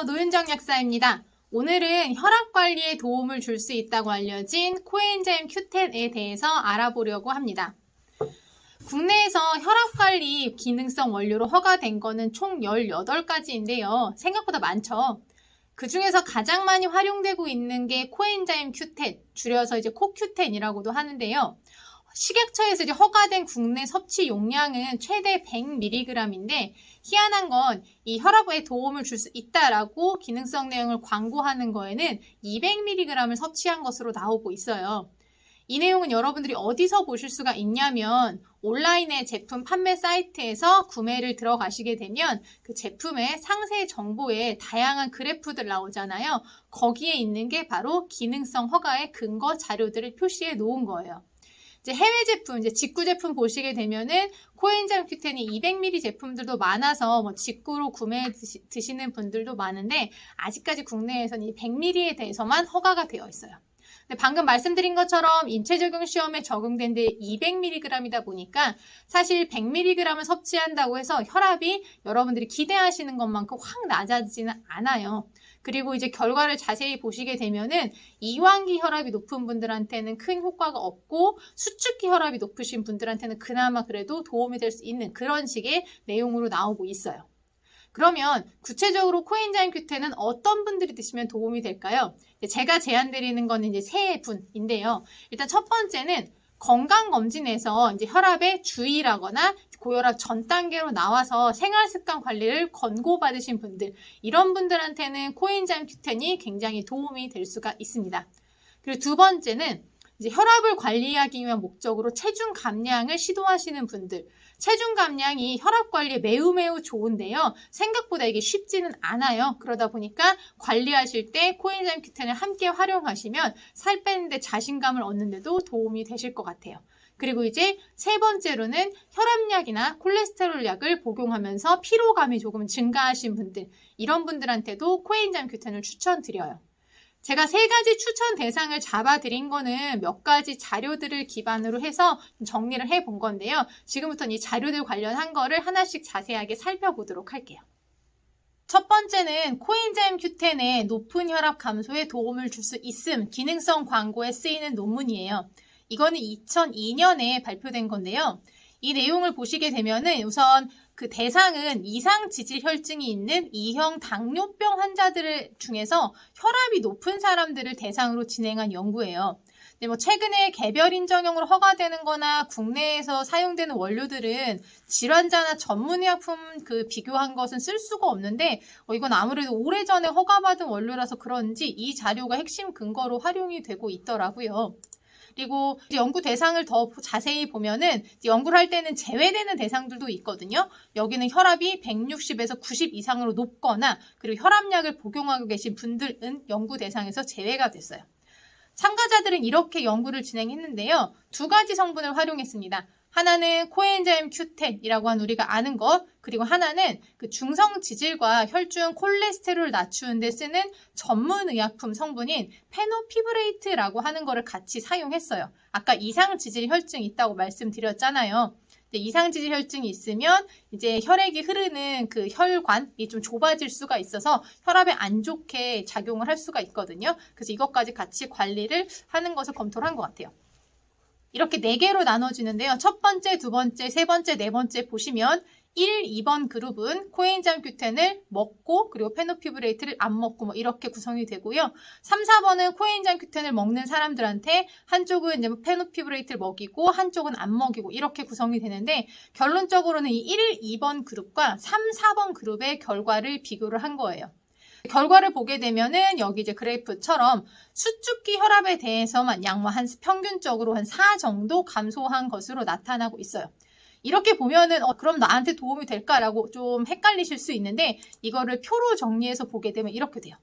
안녕하세요. 노윤정 약사입니다. 오늘은 혈압 관리에 도움을 줄 수 있다고 알려진 코엔자임 Q10에 대해서 알아보려고 합니다. 국내에서 혈압 관리 기능성 원료로 허가된 거는 총 18가지인데요. 생각보다 많죠. 그 중에서 가장 많이 활용되고 있는 게 코엔자임 Q10, 줄여서 이제 코Q10이라고도 하는데요. 식약처에서 이제 허가된 국내 섭취 용량은 최대 100mg인데 희한한 건 이 혈압에 도움을 줄 수 있다라고 기능성 내용을 광고하는 거에는 200mg을 섭취한 것으로 나오고 있어요. 이 내용은 여러분들이 어디서 보실 수가 있냐면 온라인의 제품 판매 사이트에서 구매를 들어가시게 되면 그 제품의 상세 정보에 다양한 그래프들 나오잖아요. 거기에 있는 게 바로 기능성 허가의 근거 자료들을 표시해 놓은 거예요. 이제 해외 제품, 이제 직구 제품 보시게 되면은 코엔자임 Q10이 200ml 제품들도 많아서 직구로 구매해 드시는 분들도 많은데 아직까지 국내에서는 이 100ml에 대해서만 허가가 되어 있어요. 근데 방금 말씀드린 것처럼 인체 적용 시험에 적용된 데 200mg이다 보니까 사실 100mg을 섭취한다고 해서 혈압이 여러분들이 기대하시는 것만큼 확 낮아지지는 않아요. 그리고 이제 결과를 자세히 보시게 되면은 이완기 혈압이 높은 분들한테는 큰 효과가 없고 수축기 혈압이 높으신 분들한테는 그나마 그래도 도움이 될 수 있는 그런 식의 내용으로 나오고 있어요. 그러면 구체적으로 코엔자임 Q10은 어떤 분들이 드시면 도움이 될까요? 제가 제안드리는 거는 이제 세 분인데요. 일단 첫 번째는 건강검진에서 이제 혈압에 주의라거나 고혈압 전 단계로 나와서 생활습관 관리를 권고받으신 분들, 이런 분들한테는 코엔자임 Q10이 굉장히 도움이 될 수가 있습니다. 그리고 두 번째는 이제 혈압을 관리하기 위한 목적으로 체중 감량을 시도하시는 분들, 체중 감량이 혈압 관리에 매우 좋은데요. 생각보다 이게 쉽지는 않아요. 그러다 보니까 관리하실 때 코엔자임 Q10을 함께 활용하시면 살 빼는데 자신감을 얻는데도 도움이 되실 것 같아요. 그리고 이제 세 번째로는 혈압약이나 콜레스테롤 약을 복용하면서 피로감이 조금 증가하신 분들, 이런 분들한테도 코엔자임 Q10을 추천드려요. 제가 세 가지 추천 대상을 잡아드린 거는 몇 가지 자료들을 기반으로 해서 정리를 해본 건데요. 지금부터는 이 자료들 관련한 거를 하나씩 자세하게 살펴보도록 할게요. 첫 번째는 코엔자임 Q10의 높은 혈압 감소에 도움을 줄 수 있음 기능성 광고에 쓰이는 논문이에요. 이거는 2002년에 발표된 건데요. 이 내용을 보시게 되면은 우선 그 대상은 이상 지질 혈증이 있는 2형 당뇨병 환자들 중에서 혈압이 높은 사람들을 대상으로 진행한 연구예요. 근데 최근에 개별 인정형으로 허가되는 거나 국내에서 사용되는 원료들은 질환자나 전문의약품 비교한 것은 쓸 수가 없는데 이건 아무래도 오래전에 허가받은 원료라서 그런지 이 자료가 핵심 근거로 활용이 되고 있더라고요. 그리고 연구 대상을 더 자세히 보면은 연구를 할 때는 제외되는 대상들도 있거든요. 여기는 혈압이 160에서 90 이상으로 높거나 그리고 혈압약을 복용하고 계신 분들은 연구 대상에서 제외가 됐어요. 참가자들은 이렇게 연구를 진행했는데요. 두 가지 성분을 활용했습니다. 하나는 코엔자임 Q10이라고 한 우리가 아는 것, 그리고 하나는 그 중성 지질과 혈중 콜레스테롤을 낮추는 데 쓰는 전문 의약품 성분인 페노피브레이트라고 하는 거를 같이 사용했어요. 아까 이상 지질 혈증이 있다고 말씀드렸잖아요. 이상 지질 혈증이 있으면 이제 혈액이 흐르는 그 혈관이 좀 좁아질 수가 있어서 혈압에 안 좋게 작용을 할 수가 있거든요. 그래서 이것까지 같이 관리를 하는 것을 검토를 한 것 같아요. 이렇게 4개로 나눠지는데요. 첫 번째, 두 번째, 세 번째, 네 번째 보시면 1, 2번 그룹은 코엔자임 Q10을 먹고 그리고 페노피브레이트를 안 먹고 이렇게 구성이 되고요. 3, 4번은 코엔자임 Q10을 먹는 사람들한테 한쪽은 이제 페노피브레이트를 먹이고 한쪽은 안 먹이고 이렇게 구성이 되는데 결론적으로는 이 1, 2번 그룹과 3, 4번 그룹의 결과를 비교를 한 거예요. 결과를 보게 되면은 여기 이제 그래프처럼 수축기 혈압에 대해서만 양 평균적으로 한 4 정도 감소한 것으로 나타나고 있어요. 이렇게 보면은 그럼 나한테 도움이 될까라고 좀 헷갈리실 수 있는데 이거를 표로 정리해서 보게 되면 이렇게 돼요.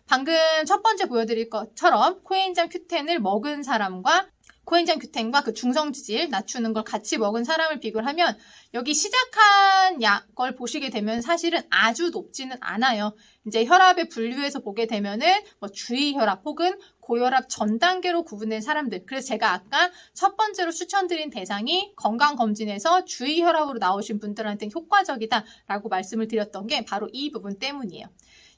방금 첫 번째 보여드릴 것처럼 코엔자임 Q10을 먹은 사람과 코엔자임 Q10과 그 중성지질 낮추는 걸 같이 먹은 사람을 비교를 하면 여기 시작한 걸 보시게 되면 사실은 아주 높지는 않아요. 이제 혈압에 분류해서 보게 되면은 주의 혈압 혹은 고혈압 전 단계로 구분된 사람들. 그래서 제가 아까 첫 번째로 추천드린 대상이 건강검진에서 주의 혈압으로 나오신 분들한테는 효과적이다라고 말씀을 드렸던 게 바로 이 부분 때문이에요.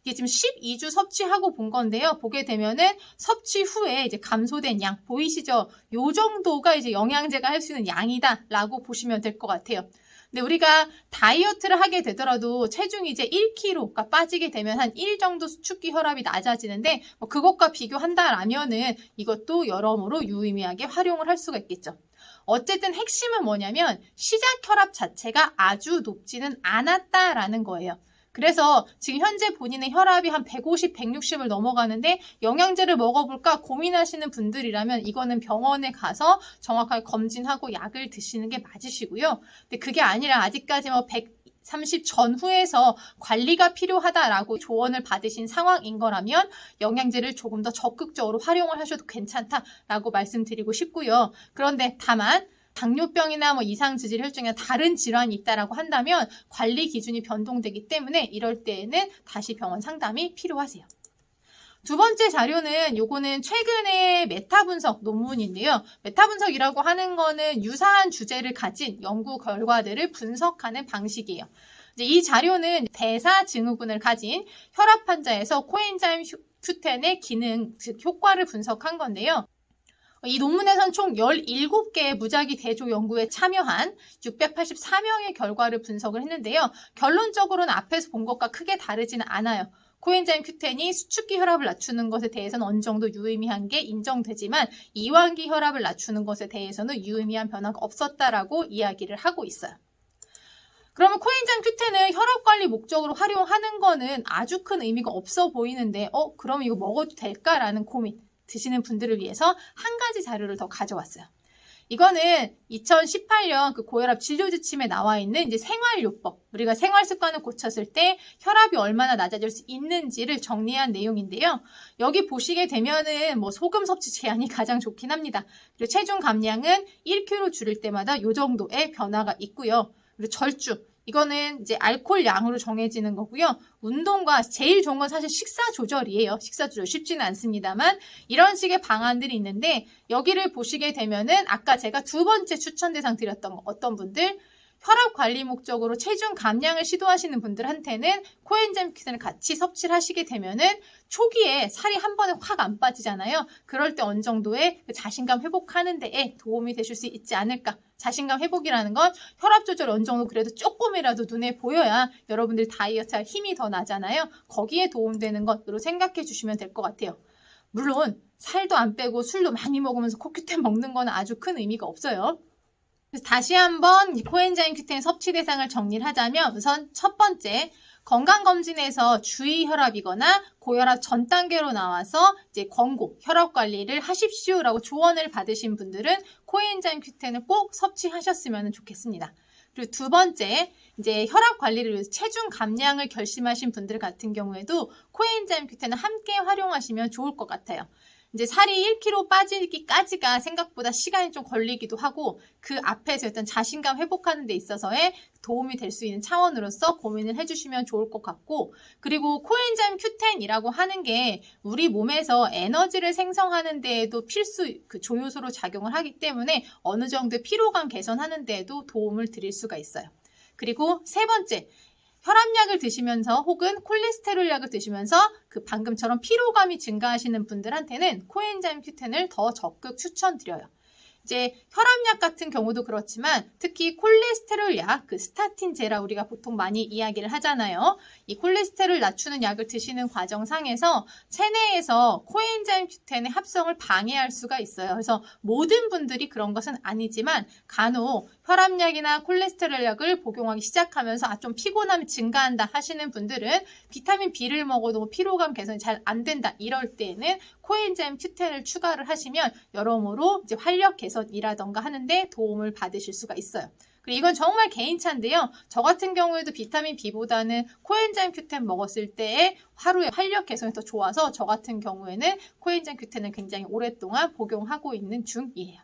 이게 지금 12주 섭취하고 본 건데요. 보게 되면은 섭취 후에 이제 감소된 양 보이시죠? 요 정도가 이제 영양제가 할 수 있는 양이다라고 보시면 될 것 같아요. 근데 우리가 다이어트를 하게 되더라도 체중이 이제 1kg가 빠지게 되면 한 1 정도 수축기 혈압이 낮아지는데 뭐 그것과 비교한다라면은 이것도 여러모로 유의미하게 활용을 할 수가 있겠죠. 어쨌든 핵심은 뭐냐면 시작 혈압 자체가 아주 높지는 않았다라는 거예요. 그래서 지금 현재 본인의 혈압이 한 150, 160을 넘어가는데 영양제를 먹어볼까 고민하시는 분들이라면 이거는 병원에 가서 정확하게 검진하고 약을 드시는 게 맞으시고요. 근데 그게 아니라 아직까지 뭐 130 전후에서 관리가 필요하다라고 조언을 받으신 상황인 거라면 영양제를 조금 더 적극적으로 활용을 하셔도 괜찮다라고 말씀드리고 싶고요. 그런데 다만 당뇨병이나 뭐 이상지질 혈중이나 다른 질환이 있다라고 한다면 관리 기준이 변동되기 때문에 이럴 때에는 다시 병원 상담이 필요하세요. 두 번째 자료는 요거는 최근에 메타 분석 논문인데요. 메타 분석이라고 하는 거는 유사한 주제를 가진 연구 결과들을 분석하는 방식이에요. 이제 이 자료는 대사증후군을 가진 혈압 환자에서 코엔자임 Q10의 기능, 즉 효과를 분석한 건데요. 이 논문에선 총 17개의 무작위 대조 연구에 참여한 684명의 결과를 분석을 했는데요. 결론적으로는 앞에서 본 것과 크게 다르지는 않아요. 코엔자임 Q10이 수축기 혈압을 낮추는 것에 대해서는 어느 정도 유의미한 게 인정되지만 이완기 혈압을 낮추는 것에 대해서는 유의미한 변화가 없었다라고 이야기를 하고 있어요. 그러면 코엔자임 Q10을 혈압관리 목적으로 활용하는 거는 아주 큰 의미가 없어 보이는데 그럼 이거 먹어도 될까라는 고민 드시는 분들을 위해서 한 가지 자료를 더 가져왔어요. 이거는 2018년 그 고혈압 진료 지침에 나와 있는 이제 생활요법, 우리가 생활 습관을 고쳤을 때 혈압이 얼마나 낮아질 수 있는지를 정리한 내용인데요. 여기 보시게 되면은 뭐 소금 섭취 제한이 가장 좋긴 합니다. 그리고 체중 감량은 1kg 줄일 때마다 요 정도의 변화가 있고요. 그리고 절주, 이거는 이제 알코올 양으로 정해지는 거고요. 운동과 제일 좋은 건 사실 식사 조절이에요. 식사 조절 쉽지는 않습니다만 이런 식의 방안들이 있는데 여기를 보시게 되면은 아까 제가 두 번째 추천 대상 드렸던 거 어떤 분들 혈압 관리 목적으로 체중 감량을 시도하시는 분들한테는 코엔자임 Q10을 같이 섭취를 하시게 되면은 초기에 살이 한 번에 확 안 빠지잖아요. 그럴 때 어느 정도의 자신감 회복하는 데에 도움이 되실 수 있지 않을까. 자신감 회복이라는 건 혈압 조절 어느 정도 그래도 조금이라도 눈에 보여야 여러분들 다이어트할 힘이 더 나잖아요. 거기에 도움되는 것으로 생각해 주시면 될 것 같아요. 물론 살도 안 빼고 술도 많이 먹으면서 코큐텐 먹는 거는 아주 큰 의미가 없어요. 그래서 다시 한번 코엔자임 Q10 섭취 대상을 정리를 하자면 우선 첫 번째 건강검진에서 주의 혈압이거나 고혈압 전 단계로 나와서 이제 권고 혈압 관리를 하십시오라고 조언을 받으신 분들은 코엔자임 Q10을 꼭 섭취하셨으면 좋겠습니다. 그리고 두 번째, 이제 혈압 관리를 위해서 체중 감량을 결심하신 분들 같은 경우에도 코엔자임 Q10을 함께 활용하시면 좋을 것 같아요. 이제 살이 1kg 빠지기까지가 생각보다 시간이 좀 걸리기도 하고 그 앞에서 일단 자신감 회복하는 데 있어서의 도움이 될 수 있는 차원으로서 고민을 해주시면 좋을 것 같고 그리고 코엔자임 Q10이라고 하는 게 우리 몸에서 에너지를 생성하는 데에도 필수 그 조효소로 작용을 하기 때문에 어느 정도의 피로감 개선하는 데에도 도움을 드릴 수가 있어요. 그리고 세 번째, 혈압약을 드시면서 혹은 콜레스테롤 약을 드시면서 그 방금처럼 피로감이 증가하시는 분들한테는 코엔자임 Q10을 더 적극 추천드려요. 이제 혈압약 같은 경우도 그렇지만 특히 콜레스테롤 약, 그 스타틴제라 우리가 보통 많이 이야기를 하잖아요. 이 콜레스테롤 낮추는 약을 드시는 과정상에서 체내에서 코엔자임 Q10의 합성을 방해할 수가 있어요. 그래서 모든 분들이 그런 것은 아니지만 간혹 혈압약이나 콜레스테롤 약을 복용하기 시작하면서 좀 피곤함이 증가한다 하시는 분들은 비타민 B를 먹어도 피로감 개선이 잘 안 된다 이럴 때에는 코엔자임 Q10을 추가를 하시면 여러모로 이제 활력 개선이라던가 하는데 도움을 받으실 수가 있어요. 그리고 이건 정말 개인차인데요. 저 같은 경우에도 비타민 B보다는 코엔자임 Q10 먹었을 때의 하루의 활력 개선이 더 좋아서 저 같은 경우에는 코엔자임 Q10을 굉장히 오랫동안 복용하고 있는 중이에요.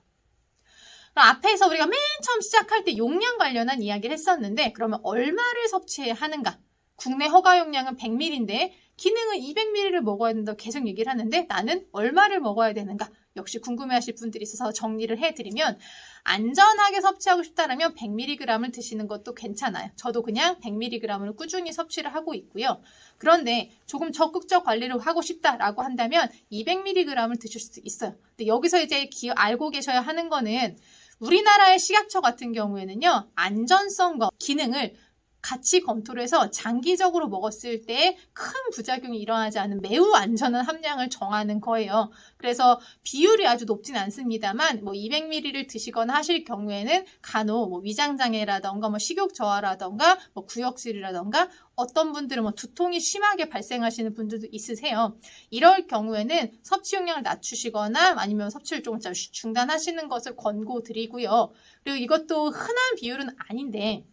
그럼 앞에서 우리가 맨 처음 시작할 때 용량 관련한 이야기를 했었는데 그러면 얼마를 섭취해야 하는가? 국내 허가 용량은 100ml인데 기능은 200ml를 먹어야 된다고 계속 얘기를 하는데 나는 얼마를 먹어야 되는가? 역시 궁금해하실 분들이 있어서 정리를 해드리면 안전하게 섭취하고 싶다면 100mg을 드시는 것도 괜찮아요. 저도 그냥 100mg을 꾸준히 섭취를 하고 있고요. 그런데 조금 적극적 관리를 하고 싶다라고 한다면 200mg을 드실 수도 있어요. 근데 여기서 이제 알고 계셔야 하는 거는 우리나라의 식약처 같은 경우에는요, 안전성과 기능을 같이 검토를 해서 장기적으로 먹었을 때 큰 부작용이 일어나지 않은 매우 안전한 함량을 정하는 거예요. 그래서 비율이 아주 높진 않습니다만 200ml를 드시거나 하실 경우에는 간혹 위장장애라던가 식욕 저하라던가 구역질이라던가 어떤 분들은 두통이 심하게 발생하시는 분들도 있으세요. 이럴 경우에는 섭취 용량을 낮추시거나 아니면 섭취를 조금 중단하시는 것을 권고드리고요. 그리고 이것도 흔한 비율은 아닌데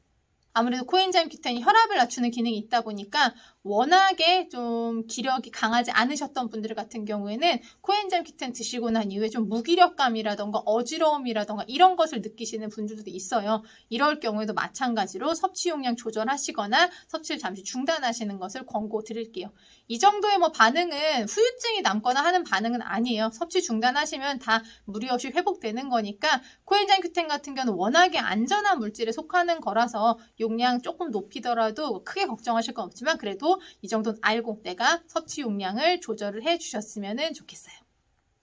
아무래도 코엔자임 Q10이 혈압을 낮추는 기능이 있다 보니까 워낙에 좀 기력이 강하지 않으셨던 분들 같은 경우에는 코엔자임 Q10 드시고 난 이후에 좀 무기력감이라던가 어지러움이라던가 이런 것을 느끼시는 분들도 있어요. 이럴 경우에도 마찬가지로 섭취 용량 조절하시거나 섭취를 잠시 중단하시는 것을 권고드릴게요. 이 정도의 반응은 후유증이 남거나 하는 반응은 아니에요. 섭취 중단하시면 다 무리 없이 회복되는 거니까 코엔자임 Q10 같은 경우는 워낙에 안전한 물질에 속하는 거라서 용량 조금 높이더라도 크게 걱정하실 건 없지만 그래도 이 정도는 알고 내가 섭취 용량을 조절을 해주셨으면 좋겠어요.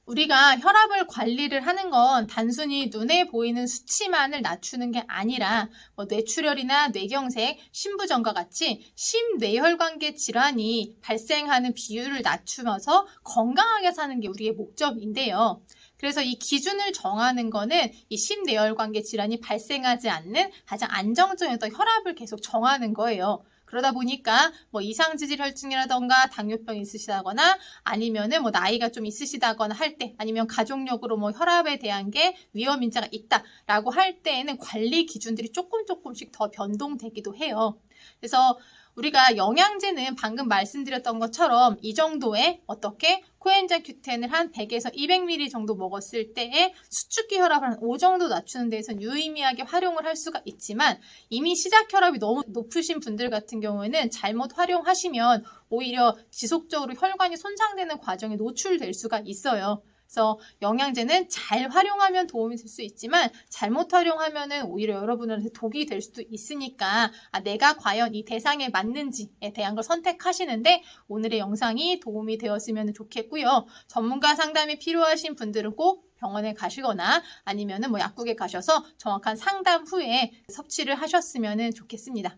우리가 혈압을 관리를 하는 건 단순히 눈에 보이는 수치만을 낮추는 게 아니라 뇌출혈이나 뇌경색, 심부전과 같이 심뇌혈관계 질환이 발생하는 비율을 낮추면서 건강하게 사는 게 우리의 목적인데요. 그래서 이 기준을 정하는 거는 이 심뇌혈관계 질환이 발생하지 않는 가장 안정적인 혈압을 계속 정하는 거예요. 그러다 보니까 이상지질 혈증이라던가 당뇨병이 있으시다거나 아니면은 나이가 좀 있으시다거나 할 때 아니면 가족력으로 혈압에 대한 게 위험 인자가 있다라고 할 때에는 관리 기준들이 조금씩 더 변동되기도 해요. 그래서 우리가 영양제는 방금 말씀드렸던 것처럼 이 정도의 어떻게 코엔자임 Q10을 한 100에서 200ml 정도 먹었을 때에 수축기 혈압을 한 5 정도 낮추는 데에서 유의미하게 활용을 할 수가 있지만 이미 시작 혈압이 너무 높으신 분들 같은 경우에는 잘못 활용하시면 오히려 지속적으로 혈관이 손상되는 과정에 노출될 수가 있어요. 그래서 영양제는 잘 활용하면 도움이 될 수 있지만 잘못 활용하면 오히려 여러분한테 독이 될 수도 있으니까 내가 과연 이 대상에 맞는지에 대한 걸 선택하시는데 오늘의 영상이 도움이 되었으면 좋겠고요. 전문가 상담이 필요하신 분들은 꼭 병원에 가시거나 아니면 약국에 가셔서 정확한 상담 후에 섭취를 하셨으면 좋겠습니다.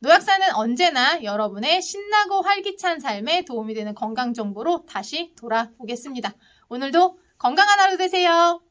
노약사는 언제나 여러분의 신나고 활기찬 삶에 도움이 되는 건강 정보로 다시 돌아오겠습니다. 오늘도 건강한 하루 되세요.